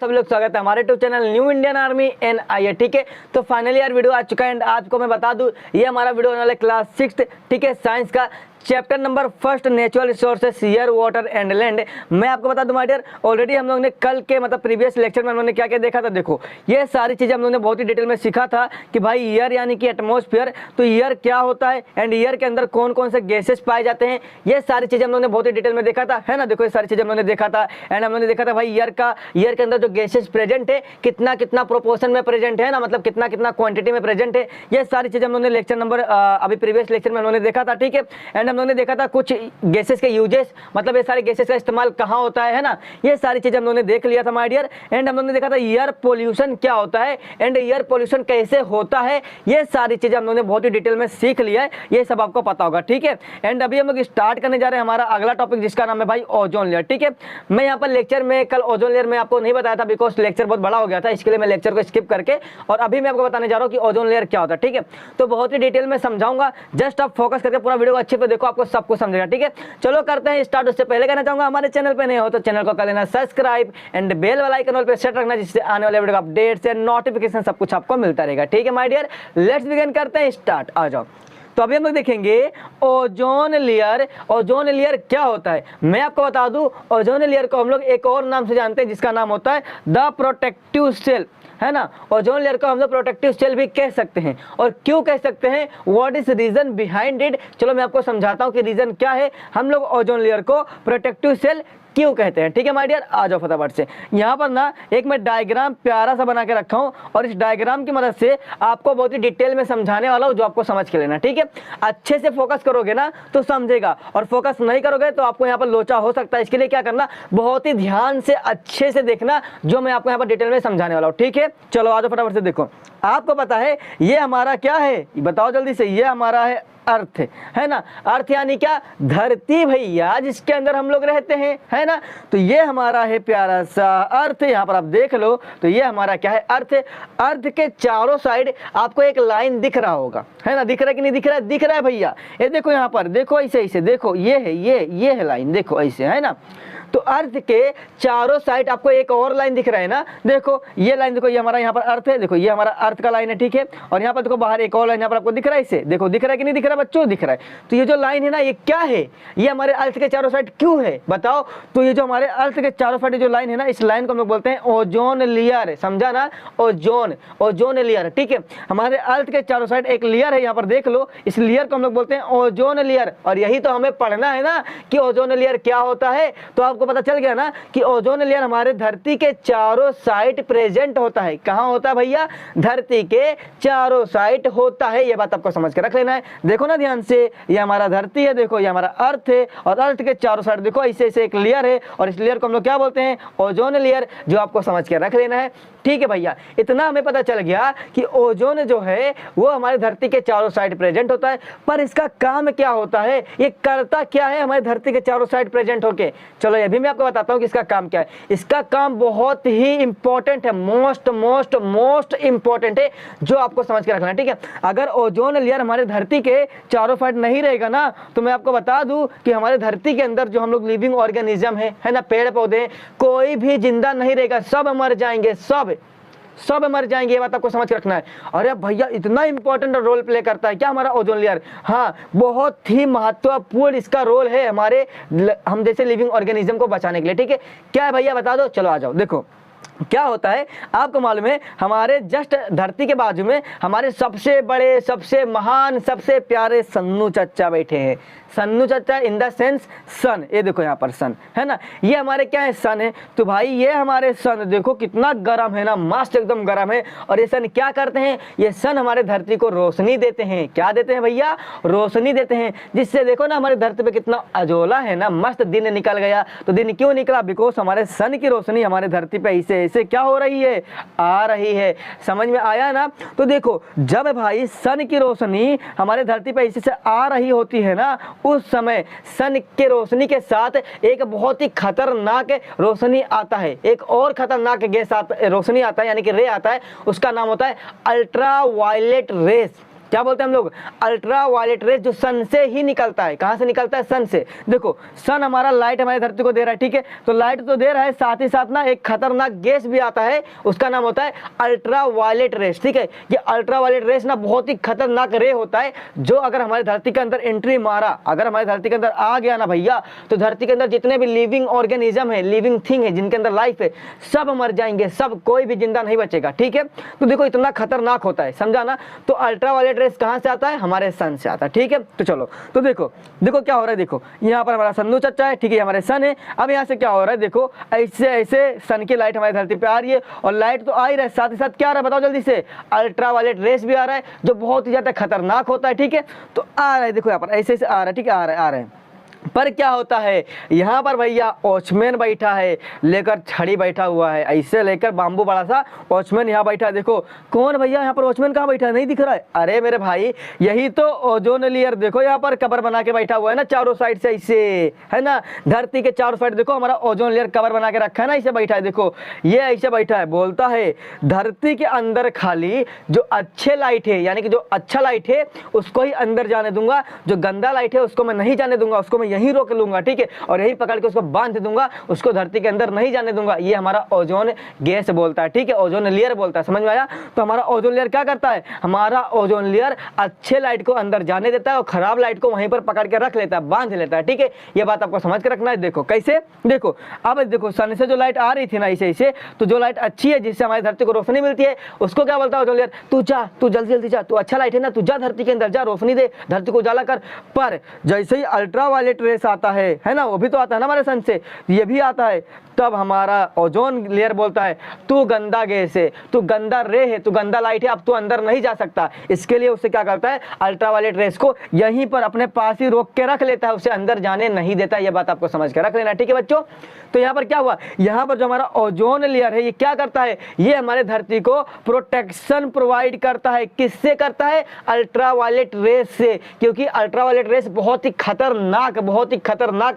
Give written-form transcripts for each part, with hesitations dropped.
सब लोग स्वागत है हमारे YouTube channel new Indian army NIA। ठीक है, तो फाइनली यार वीडियो आ चुका है एंड आज को मैं बता दूं ये हमारा वीडियो होने वाला है क्लास 6 ठीक है साइंस का chapter number 1 natural resources air water and land. मैं आपको बता दूं माय डियर, ऑलरेडी हम लोग ने कल के मतलब प्रीवियस लेक्चर में हम लोग ने क्या क्या देखा था। देखो ये सारी चीज़ें हम लोग ने बहुत ही डिटेल में सीखा था कि भाई एयर यानी कि एटमॉस्फेयर, तो एयर क्या होता है एंड एयर के अंदर कौन कौन से गैसेस पाए जाते हैं, ये सारी चीज़ें हम लोग ने बहुत ही डिटेल में देखा था, है ना। देखो ये सारी चीज़ें हम लोग ने देखा था एंड हम लोग ने देखा था भाई एयर के अंदर जो गैसेस प्रेजेंट है कितना कितना प्रोपोर्शन में प्रेजेंट है ना, मतलब कितना कितना क्वांटिटी में प्रेजेंट है। ये सारी चीज़ें हम लोग ने लेक्चर नंबर अभी प्रीवियस लेक्चर में हम लोग ने देखा था। ठीक है, एंड हम लोग ने देखा था कुछ गैसेस के यूजेस, मतलब ये सारे गैसेस का इस्तेमाल कहाँ होता है ना, ये सारी चीजें हम लोगों ने देख लिया था माय डियर। एंड हम लोगों ने देखा था एयर पोल्यूशन क्या होता है एंड एयर पोल्यूशन कैसे होता है, ये सारी चीजें हम लोगों ने बहुत ही डिटेल में सीख लिया है, ये सब आपको पता होगा। ठीक है, एंड अभी हम लोग स्टार्ट करने जा रहे हैं हमारा अगला टॉपिक जिसका नाम है भाई ओजोन लेयर। ठीक है, मैं यहाँ पर लेक्चर में कल ओजोन लेयर में आपको नहीं बताया था बिकॉज लेक्चर बहुत बड़ा हो गया था, इसके लिए मैं लेक्चर को स्किप करके और अभी मैं आपको बताने जा रहा हूँ कि ओजोन लेयर क्या होता है। ठीक है, तो बहुत ही डिटेल में समझाऊंगा, जस्ट आप फोकस करके पूरा वीडियो अच्छे पे देखो, आपको सब कुछ समझेगा। ठीक है, चलो करते हैं स्टार्ट। उससे पहले कहना चाहूंगा हमारे चैनल पे नए हो तो चैनल को कर लेना सब्सक्राइब एंड बेल वाला आइकन ऑल पे सेट रखना, जिससे आने वाले वीडियो का अपडेट्स एंड नोटिफिकेशन सब कुछ आपको मिलता रहेगा। ठीक है माय डियर, लेट्स बिगिन करते हैं स्टार्ट। आ जाओ, तो अभी हम लोग देखेंगे ओजोन लेयर। ओजोन लेयर क्या होता है मैं आपको बता दूं, ओजोन लेयर को हम लोग एक और नाम से जानते हैं जिसका नाम होता है द प्रोटेक्टिव सेल, है ना। ओजोन लेयर को हम लोग प्रोटेक्टिव सेल भी कह सकते हैं। और क्यों कह सकते हैं, what is reason behind it, चलो मैं आपको समझाता हूं कि रीजन क्या है हम लोग ओजोन लेयर को प्रोटेक्टिव सेल क्यों कहते हैं। ठीक है माय डियर, आ जाओ फटाफट से। यहाँ पर ना एक मैं डायग्राम प्यारा सा बना के रखा हूँ और इस डायग्राम की मदद से आपको बहुत ही डिटेल में समझाने वाला हूँ, जो आपको समझ के लेना। ठीक है, अच्छे से फोकस करोगे ना तो समझेगा, और फोकस नहीं करोगे तो आपको यहाँ पर लोचा हो सकता है। इसके लिए क्या करना, बहुत ही ध्यान से अच्छे से देखना जो मैं आपको यहाँ पर डिटेल में समझाने वाला हूँ। ठीक है, चलो आ जाओ फटाफट से। देखो आपको पता है ये हमारा क्या है, बताओ जल्दी से। ये हमारा है अर्थ, है ना। अर्थ यानी क्या, धरती भैया, जिसके अंदर हम लोग रहते हैं, है ना। तो ये हमारा है प्यारा सा अर्थ, यहाँ पर आप देख लो। तो ये हमारा क्या है, अर्थ। अर्थ के चारों साइड आपको एक लाइन दिख रहा होगा, है ना। दिख रहा है कि नहीं दिख रहा है, दिख रहा है भैया। ये देखो यहाँ पर देखो, ऐसे ऐसे देखो, ये है ये है लाइन, देखो ऐसे, है ना। तो अर्थ के चारों साइड आपको एक और लाइन दिख रहा है ना, देखो ये लाइन, देखो ये हमारा यहाँ पर अर्थ है, देखो ये हमारा अर्थ का लाइन है। ठीक है, और यहाँ पर देखो बाहर एक और लाइन यहाँ पर आपको दिख रहा है, इसे देखो, दिख रहा है कि नहीं दिख रहा है बच्चों, दिख रहा है। तो ये जो लाइन है ना, ये क्या है, ये हमारे अर्थ के चारों साइड क्यों है बताओ। तो ये जो हमारे अर्थ के चारों साइड जो लाइन है ना, इस लाइन को हम लोग बोलते हैं ओजोन लेयर, समझा ना, ओजोन लेयर। ठीक है, हमारे अर्थ के चारों साइड एक लेयर है, यहाँ पर देख लो, इस लेयर को हम लोग बोलते हैं ओजोन लेयर। और यही तो हमें पढ़ना है ना कि ओजोन लेयर क्या होता है। तो आपको पता चल गया ना कि ओजोन लेयर हमारे धरती के चारों साइड प्रेजेंट होता है। कहां होता है भैया, धरती के चारों साइड होता है, ये बात आपको समझ के रख लेना है। देखो ना ध्यान से, ये हमारा धरती है, देखो ये हमारा अर्थ है, और अर्थ के चारों साइड देखो ऐसे ऐसे एक लेयर है, और इस लेयर को हम लोग क्या बोलते हैं, ओजोन लेयर, जो आपको समझ के रख लेना है। ठीक है भैया, इतना हमें पता चल गया कि ओजोन जो है वो हमारे धरती के चारों साइड प्रेजेंट होता है। पर इसका काम क्या होता है, ये करता क्या है हमारे धरती के चारों साइड प्रेजेंट होके, चलो ये भी मैं आपको बताता हूं कि इसका काम क्या है। इसका काम बहुत ही इंपॉर्टेंट है, मोस्ट इंपॉर्टेंट है, जो आपको समझ के रखना है। ठीक है, अगर ओजोन लेयर हमारे धरती के चारों साइड नहीं रहेगा ना, तो मैं आपको बता दूं कि हमारे धरती के अंदर जो हम लोग लिविंग ऑर्गेनिज्म है ना, पेड़ पौधे, कोई भी जिंदा नहीं रहेगा, सब मर जाएंगे, सब मर जाएंगे, ये बात आपको समझ के रखना है। अरे भैया, इतना इंपॉर्टेंट रोल प्ले करता है क्या हमारा ओजोन लेयर, हाँ बहुत ही महत्वपूर्ण इसका रोल है हमारे हम जैसे लिविंग ऑर्गेनिज्म को बचाने के लिए। ठीक है, क्या है भैया बता दो, चलो आ जाओ। देखो क्या होता है आपको मालूम है, हमारे जस्ट धरती के बाजू में हमारे सबसे बड़े, सबसे महान, सबसे प्यारे सन्नू चच्चा बैठे हैं। सन्नू चच्चा इन द सेंस सन, ये देखो यहाँ पर सन, है ना, ये हमारे क्या है, सन है। तो भाई ये हमारे सन देखो कितना गर्म है ना, मस्त एकदम गर्म है। और ये सन क्या करते हैं, ये सन हमारे धरती को रोशनी देते हैं। क्या देते हैं भैया, रोशनी देते हैं, जिससे देखो ना हमारी धरती पे कितना अजोला है ना, मस्त दिन निकल गया। तो दिन क्यों निकला, बिकॉज हमारे सन की रोशनी हमारे धरती पे ऐसे ऐसे क्या हो रही है, आ रही है। समझ में आया ना। तो देखो जब भाई सन की रोशनी हमारे धरती पे ऐसे से आ रही होती है ना, उस समय सन के रोशनी के साथ एक बहुत ही खतरनाक रोशनी आता है, एक और खतरनाक गैस रोशनी आता है, यानी कि रे आता है, उसका नाम होता है अल्ट्रा वायलेट रेस। क्या बोलते हैं हम लोग, अल्ट्रा वायलेट रेस जो सन से ही निकलता है। कहाँ से निकलता है, सन से। देखो सन हमारा लाइट हमारी धरती को दे रहा है, ठीक है, तो लाइट तो दे रहा है, साथ ही साथ ना एक खतरनाक गैस भी आता है, उसका नाम होता है अल्ट्रा वायलेट रेस, ठीक है। ये अल्ट्रा वायलेट रेस ना बहुत ही खतरनाक रे होता है, जो अगर हमारी धरती के अंदर एंट्री मारा, अगर हमारी धरती के अंदर आ गया ना भैया, तो धरती के अंदर जितने भी लिविंग ऑर्गेनिज्म है, लिविंग थिंग है, जिनके अंदर लाइफ है, सब मर जाएंगे, सब, कोई भी जिंदा नहीं बचेगा, ठीक है। तो देखो इतना खतरनाक होता है, समझा ना। तो अल्ट्रा वायलेट रेस कहां से आता है, हमारे सन से आता है, ठीक है। तो चलो, तो देखो देखो क्या हो रहा है, देखो यहाँ पर हमारा सन्नू चच्चा है, ठीक है, हमारे सन है। अब यहाँ से क्या हो रहा है, देखो ऐसे ऐसे सन की लाइट हमारी धरती पे आ रही है, और लाइट तो आ ही रहा है, साथ ही साथ क्या आ रहा है बताओ जल्दी से, अल्ट्रा वायलेट रेस भी आ रहा है, जो बहुत ही ज्यादा खतरनाक होता है, ठीक है। तो आ रहा है, देखो यहाँ पर ऐसे ऐसे आ रहा है, ठीक है, आ रहा है। पर क्या होता है यहाँ पर भैया, वॉचमैन बैठा है, लेकर छड़ी बैठा हुआ है, ऐसे लेकर बाम्बू बड़ा सा वॉचमैन यहाँ बैठा है। देखो कौन भैया यहाँ पर वॉचमैन कहाँ बैठा है, नहीं दिख रहा है, अरे मेरे भाई यही तो ओजोन लेयर, देखो यहाँ पर कवर बना के बैठा हुआ है ना, चारों साइड से ऐसे, है ना, धरती के चारों साइड देखो हमारा ओजोन लेयर कवर बना के रखा है ना, ऐसे बैठा है, देखो ये ऐसे बैठा है। बोलता है धरती के अंदर खाली जो अच्छे लाइट है, यानी कि जो अच्छा लाइट है उसको ही अंदर जाने दूंगा, जो गंदा लाइट है उसको मैं नहीं जाने दूंगा, उसको मैं यहीं रोक लूंगा, ठीक है, और यहीं पकड़ के उसको बांध दूंगा, उसको धरती के अंदर नहीं जाने दूंगा। ये हमारा ओजोन गैस बोलता है, ठीक है, ओजोन लेयर बोलता है, समझ में आया। तो हमारा ओजोन लेयर क्या करता है, हमारा ओजोन लेयर अच्छे लाइट को अंदर जाने देता है और खराब लाइट को वहीं पर पकड़ के रख लेता है, बांध लेता है, ठीक है। ये बात आपको समझ के रखना है। देखो कैसे, देखो अब देखो सन से जो लाइट आ रही थी ना ऐसे ऐसे, तो जो लाइट अच्छी है, जिससे हमारी धरती को रोशनी मिलती है, उसको क्या बोलता है ओजोन लेयर, तू जा, तू जल्दी जल्दी जा, तू अच्छा लाइट है ना, तू जा धरती के अंदर जा, रोशनी दे, धरती को उजाला कर। पर जैसे ही अल्ट्रा वायलेट रेस आता है ना, वो भी तो आता है ना हमारे सन से, ये भी आता है, तब हमारा ओजोन लेयर बोलता है तू गंदा गैस है, तू गंदा रे है, तू गंदा लाइट है, अब तू अंदर नहीं जा सकता। इसके लिए उससे क्या करता है, अल्ट्रावायलेट रेस को यहीं पर अपने पास ही रोक के रख लेता है, उसे अंदर जाने नहीं देता। ये बात आपको समझ के रख लेना, ठीक है बच्चों। तो यहाँ पर क्या हुआ, यहाँ पर जो हमारा ओजोन लेयर है ये क्या करता है, ये हमारे धरती को प्रोटेक्शन प्रोवाइड करता है। किससे करता है, अल्ट्रावायलेट रेस से, क्योंकि अल्ट्रावायलेट रेस बहुत ही खतरनाक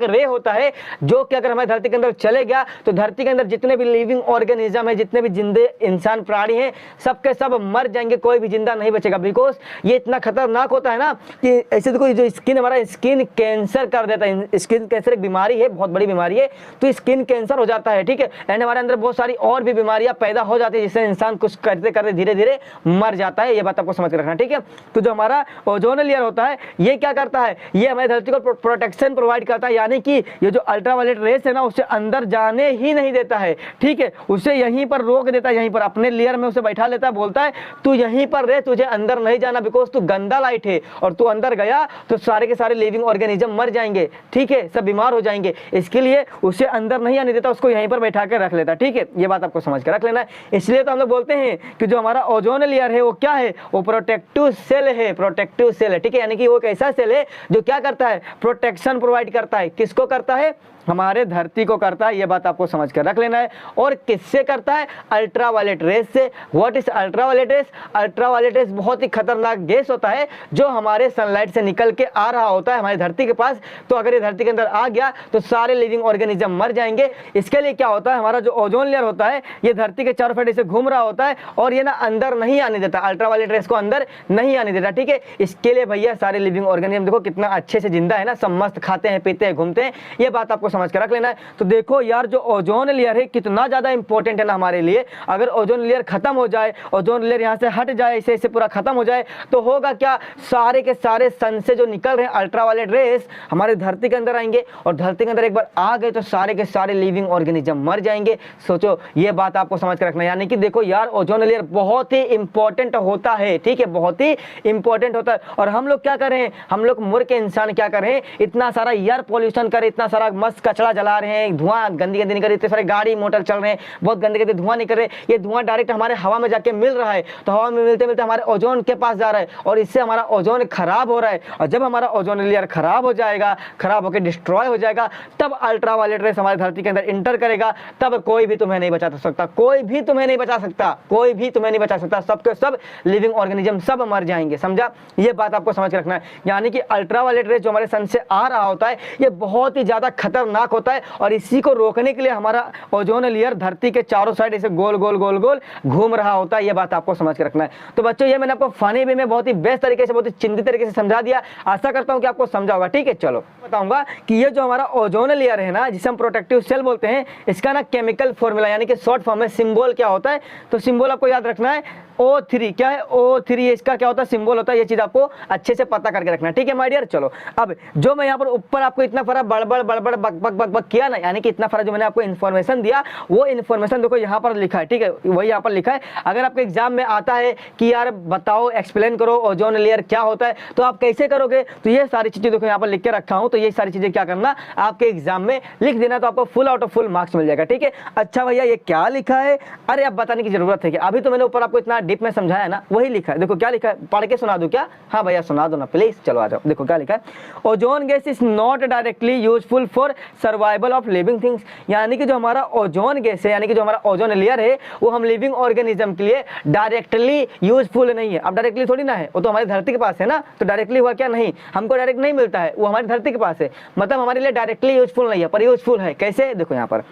रे होता है, जो कि अगर हमारी धरती के अंदर चले गया तो धरती के अंदर जितने भी लिविंग ऑर्गेनिज्म है, जितने भी जिंदे इंसान प्राणी हैं, सबके सब मर जाएंगे, कोई भी जिंदा नहीं बचेगा। बिकॉज ये इतना खतरनाक होता है ना कि ऐसे देखो जो स्किन, हमारा स्किन कैंसर कर देता है। स्किन कैंसर एक बीमारी है, बहुत बड़ी बीमारी है, तो स्किन कैंसर हो जाता है, ठीक है। एंड हमारे अंदर बहुत सारी और भी बीमारियां पैदा हो जाती है, जिससे इंसान कुछ करते करते धीरे धीरे मर जाता है। ये बात आपको समझ के रखना, ठीक है। तो जो हमारा ओजोन लेयर होता है ये क्या करता है, ये हमारी धरती को प्रोटेक्शन प्रोवाइड करता है, यानी कि ये जो अल्ट्रावायलेट रेस है ना उसे अंदर जाने ही नहीं देता है, ठीक है, उसे यहीं पर रोक देता है, यहीं पर अपने लेयर में उसे बैठा लेता है, बोलता है तू यहीं पर रह, तुझे अंदर नहीं जाना, बिकॉज तू गंदा लाइट है, और तू अंदर गया तो सारे के सारे लिविंग ऑर्गेनिज्म मर जाएंगे, ठीक है, सब बीमार हो जाएंगे। इसके लिए उसे अंदर नहीं आने देता, उसको यहीं पर बैठा कर रख लेता, ठीक है। ये बात आपको समझ कर रख लेना है। इसलिए तो हम लोग बोलते हैं कि जो हमारा ओजोन लेयर है वो क्या है, वो प्रोटेक्टिव सेल है, प्रोटेक्टिव सेल है, ठीक है, यानी कि वो एक ऐसा सेल है जो क्या करता है, प्रोटेक्शन प्रोवाइड करता है। किसको करता है, हमारे धरती को करता है। ये बात आपको समझ कर रख लेना है। और किससे करता है, अल्ट्रावायलेट रेस से। What is ultraviolet rays, ultraviolet rays बहुत ही खतरनाक गैस होता है जो हमारे सनलाइट से निकल के आ रहा होता है हमारी धरती के पास। तो अगर ये धरती के अंदर आ गया तो सारे लिविंग ऑर्गेनिज्म मर जाएंगे। इसके लिए क्या होता है, हमारा जो ओजोन लेयर होता है ये धरती के चारों साइड से घूम रहा होता है और ये ना अंदर नहीं आने देता, अल्ट्रावायलेट रेस को अंदर नहीं आने देता, ठीक है। इसके लिए भैया सारे लिविंग ऑर्गेनिज्म देखो कितना अच्छे से जिंदा है ना, सब मस्त खाते हैं, पीते हैं, घूमते हैं। ये बात आपको समझ के रख लेना है। तो देखो यार जो ओजोन लेयर है कितना ज्यादा इंपॉर्टेंट है ना हमारे लिए। अगर ओजोन लेयर खत्म हो जाए, ओजोन लेयर यहाँ से हट जाए, ऐसे ऐसे पूरा खत्म हो जाए, तो होगा क्या, सारे के सारे सन से जो निकल रहे हैं अल्ट्रावायलेट रेस हमारे धरती के अंदर आएंगे, और धरती के अंदर एक बार आ गए तो सारे के सारे लिविंग ऑर्गेनिज्म मर जाएंगे। सोचो, ये बात आपको समझ के रखना है। यानी कि देखो यार ओजोन लेयर बहुत ही इंपॉर्टेंट होता है, ठीक है, बहुत ही इंपॉर्टेंट होता है। और हम लोग क्या करें, हम लोग मूर्ख इंसान क्या करें, इतना सारा एयर पॉल्यूशन करें, इतना सारा मस्त कचरा जला रहे हैं, धुआं गंदी गंदी निकल रही है, इतने सारे गाड़ी मोटर चल रहे हैं, बहुत गंदे गंदे धुआं निकल रहे हैं। ये धुआं डायरेक्ट हमारे हवा में जाके मिल रहा है, तो हवा में मिलते मिलते हमारे ओजोन के पास जा रहा है, और इससे हमारा ओजोन खराब हो रहा है। और जब हमारा ओजोन लेयर खराब हो जाएगा, खराब होकर डिस्ट्रॉय हो जाएगा, तब अल्ट्रावायलेट रेस हमारी धरती के अंदर इंटर करेगा, तब कोई भी तुम्हें नहीं बचा सकता, कोई भी तुम्हें नहीं बचा सकता, कोई भी तुम्हें नहीं बचा सकता। सबके सब लिविंग ऑर्गेनिज्म सब मर जाएंगे, समझा। ये बात आपको समझ के रखना है। यानी कि अल्ट्रावायलेट रेस जो हमारे सन से आ रहा रहा होता है ये बहुत ही ज़्यादा खतरनाक होता है, और इसी को रोकने के लिए हमारा ओजोन लेयर धरती के चारों साइड ऐसे गोल गोल गोल गोल घूम रहा होता है। ये बात आपको समझ के रखना है। तो बच्चों ये मैंने आपको फनी वे में बहुत ही बेस्ट तरीके से, बहुत ही चिंतित तरीके से समझा दिया। आशा करता हूँ कि आपको समझा होगा। ठीक है, चलो बताऊंगा कि ये जो हमारा ओजोन लेयर है ना, जिसे हम प्रोटेक्टिव सेल बोलते हैं, इसका ना केमिकल फॉर्मूला यानी कि शॉर्ट फॉर्म में सिंबल क्या होता है। तो सिंबल आपको याद रखना है O3। क्या है O3? इसका क्या होता है? सिंबल होता है। ये चीज आपको अच्छे से पता करके रखना है। ठीक है माय डियर। चलो अब जो मैं यहाँ पर ऊपर आपको इतना सारा बड़बड़ बड़बड़ बक बक बक बक किया ना, यानी कि इतना सारा जो मैंने आपको इन्फॉर्मेशन दिया, वो इन्फॉर्मेशन देखो यहाँ पर लिखा है। ठीक है, वही यहाँ पर लिखा है। अगर आपके एग्जाम में आता है कि यार बताओ, एक्सप्लेन करो ओजोन लेयर क्या होता है, तो आप कैसे करोगे? तो ये सारी चीजें देखो यहाँ पर लिख के रखा हूँ। तो ये सारी चीजें क्या करना, आपके एग्जाम में लिख देना, तो आपको full out of full marks मिल जाएगा। ठीक है, अच्छा भैया ये क्या लिखा है? अरे अब बताने की जरूरत है कि अभी तो मैंने ऊपर आपको इतना डीप में समझाया ना, वही लिखा है। देखो क्या लिखा है, पढ़ के सुना दूं क्या? हाँ भैया सुना दो ना प्लीज। चलो आ जाओ, देखो क्या लिखा है। Ozone gas is not directly useful for survival of living things. यानी कि जो हमारा ओजोन गैस है, यानी कि जो हमारा ओजोन लेयर है, वो हम लिविंग ऑर्गेनिज्म के लिए डायरेक्टली यूजफुल नहीं है। अब डायरेक्टली थोड़ी ना है, वो तो हमारी धरती के पास है ना, तो डायरेक्टली हुआ क्या? नहीं, हमको डायरेक्ट नहीं मिलता है, वो हमारी धरती के पास है, मतलब हमारे लिए डायरेक्टली यूजफुल नहीं है, पर यूजफुल है। कैसे? देखो यहाँ पर,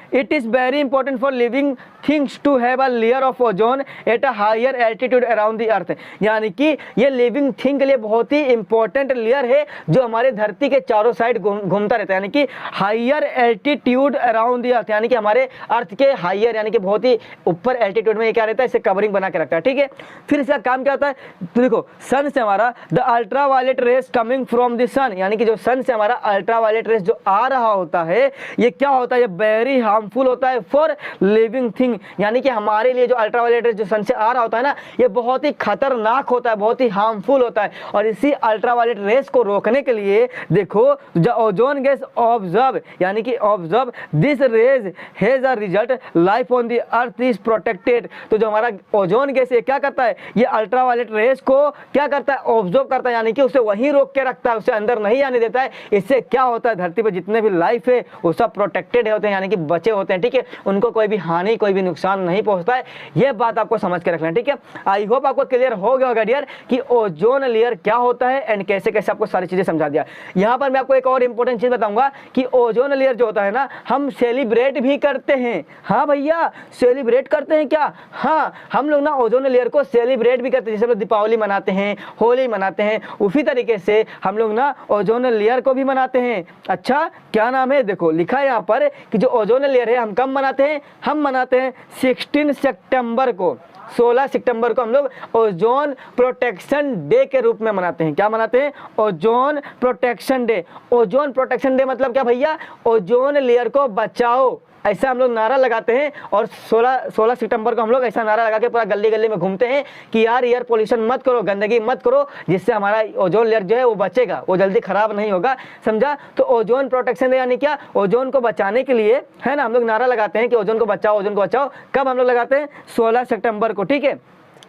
It is very important for living things to have a layer of ozone at a higher altitude around the earth। यानी कि ये लिविंग थिंग के लिए बहुत ही इंपॉर्टेंट लेयर है जो हमारे धरती के चारों साइड घूमता रहता है, यानी कि higher altitude around the earth, यानी कि हमारे अर्थ के हायर यानी कि बहुत ही ऊपर एल्टीट्यूड में ये क्या रहता है, इसे कवरिंग बना के रखता है। ठीक है, फिर इसका काम क्या होता है? तो देखो सन से हमारा the ultra violet rays coming from the sun, यानी कि जो सन से हमारा अल्ट्रा वायलेट रेस जो आ रहा होता है, ये क्या होता है? ये वेरी हार्मफुल होता है फॉर लिविंग थिंग। यानी कि हमारे लिए जो अल्ट्रावायलेट रेस जो सन से आ रहा होता है ना, ये बहुत ही खतरनाक होता है, बहुत ही हार्मफुल होता है। और इसी अल्ट्रावायलेट रेस को रोकने के लिए देखो, जो ओजोन गैस ऑब्जर्व, यानी कि observe this rays has a result life on the earth is protected. तो जो हमारा ओजोन गैस ये क्या करता है? ये अल्ट्रावायलेट रेस को क्या करता है? ऑब्जर्व करता है, यानी कि उसे वहीं रोक के रखता है, उसे अंदर नहीं आने देता है। इससे क्या होता है? धरती पर जितने भी लाइफ है वो सब प्रोटेक्टेड होते हैं, यानी कि बचे होते हैं। ठीक है, उनको कोई भी हानि, कोई भी नुकसान नहीं पहुंचता है। ये बात आपको समझ के रखना है। ठीक है, आई होप आपको क्लियर हो गया होगा डियर कि ओजोन लेयर क्या होता है एंड कैसे कैसे आपको सारी चीजें समझा दिया। यहां पर मैं आपको एक और इंपॉर्टेंट चीज बताऊंगा कि ओजोन लेयर जो होता है ना, हम सेलिब्रेट भी करते हैं। हाँ भैया, सेलिब्रेट करते हैं क्या? हाँ, हम लोग ना ओजोन लेयर को सेलिब्रेट भी करते हैं। जैसे हम लोग दीपावली मनाते हैं, होली मनाते हैं, उसी तरीके से हम लोग ना ओजोन लेयर को भी मनाते हैं। अच्छा क्या नाम है? देखो लिखा है यहाँ पर कि जो ओजोन लेयर है हम कब मनाते हैं? हम मनाते हैं 16 सितंबर को। 16 सितंबर को हम लोग ओजोन प्रोटेक्शन डे के रूप में मनाते हैं। क्या मनाते हैं? Ozone protection day. Ozone protection day मतलब क्या भैया? ओजोन लेयर को बचाओ, ऐसा हम लोग नारा लगाते हैं। और 16 सितंबर को हम लोग ऐसा नारा लगा के पूरा गली गली में घूमते हैं कि यार एयर पोल्यूशन मत करो, गंदगी मत करो, जिससे हमारा ओजोन लेयर जो है वो बचेगा, वो जल्दी खराब नहीं होगा। समझा? तो ओजोन प्रोटेक्शन डे यानी क्या? ओजोन को बचाने के लिए है ना, हम लोग नारा लगाते हैं कि ओजोन को बचाओ, ओजोन को बचाओ। कब हम लोग लगाते हैं? 16 सितंबर को। ठीक है,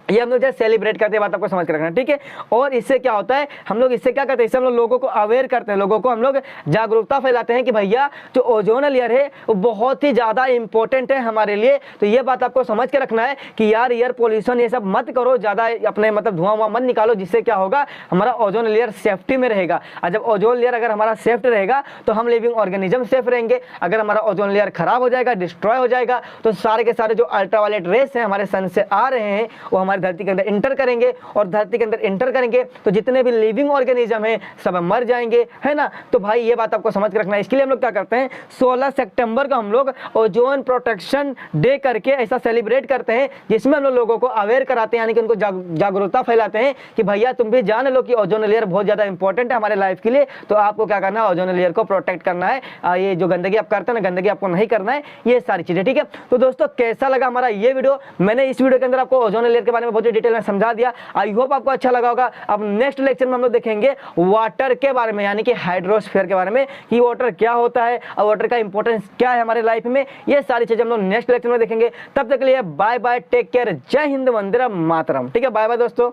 ये हम लोग जैसे सेलिब्रेट करते हैं, बात आपको समझ के रखना। ठीक है, और इससे क्या होता है? हम लोग इससे क्या करते हैं? इससे हम लोग लोगों को अवेयर करते हैं, लोगों को हम लोग जागरूकता फैलाते हैं कि भैया जो ओजोन लेयर है वो बहुत ही ज़्यादा इंपॉर्टेंट है हमारे लिए। तो ये बात आपको समझ के रखना है कि यार एयर पोल्यूशन ये सब मत करो, ज़्यादा अपने मतलब धुआं वुआं मत निकालो, जिससे क्या होगा? हमारा ओजोन लेयर सेफ्टी में रहेगा। और जब ओजोन लेयर अगर हमारा सेफ्ट रहेगा तो हम लिविंग ऑर्गेनिज्म सेफ रहेंगे। अगर हमारा ओजोन लेयर खराब हो जाएगा, डिस्ट्रॉय हो जाएगा, तो सारे के सारे जो अल्ट्रावायलेट रेस हैं हमारे सन से आ रहे हैं वो हमारे धरती के अंदर इंटर करेंगे, और धरती के अंदर इंटर करेंगे तो जितने भी लिविंग ऑर्गेनिज्म हैं सब मर जाएंगे, है ना। तो भाई ये बात आपको समझ के रखना है। इसके लिए हम लोग क्या करते हैं? 16 सितंबर को हम लोग ओजोन प्रोटेक्शन डे करके ऐसा सेलिब्रेट करते हैं, जिसमें हम लोग लोगों को अवेयर कराते हैं, यानी कि उनको जागरूकता फैलाते हैं कि भैया तुम भी जान लो कि ओजोन लेयर बहुत ज़्यादा इंपॉर्टेंट है हमारे लाइफ के लिए। तो आपको क्या करना है? ओजोन लेयर को प्रोटेक्ट करना है। ये जो गंदगी आप करते हैं ना, गंदगी आपको नहीं करना है, ये सारी चीज़ें। ठीक है, तो दोस्तों कैसा लगा हमारा ये वीडियो? मैंने इस वीडियो के अंदर आपको ओजोन लेयर के बारे में बहुत ही डिटेल में समझा दिया। आई होप आपको अच्छा लगा होगा। अब नेक्स्ट लेक्चर में हम लोग देखेंगे वाटर के बारे में, यानी कि हाइड्रोस्फीयर के बारे में, कि वाटर क्या होता है और वाटर का इंपॉर्टेंस क्या है हमारे लाइफ में। ये सारी चीजें हम लोग नेक्स्ट लेक्चर में देखेंगे। तब तक के लिए बाय बाय, टेक केयर, जय हिंद, वंदे मातरम। ठीक है, बाय बाय दोस्तों।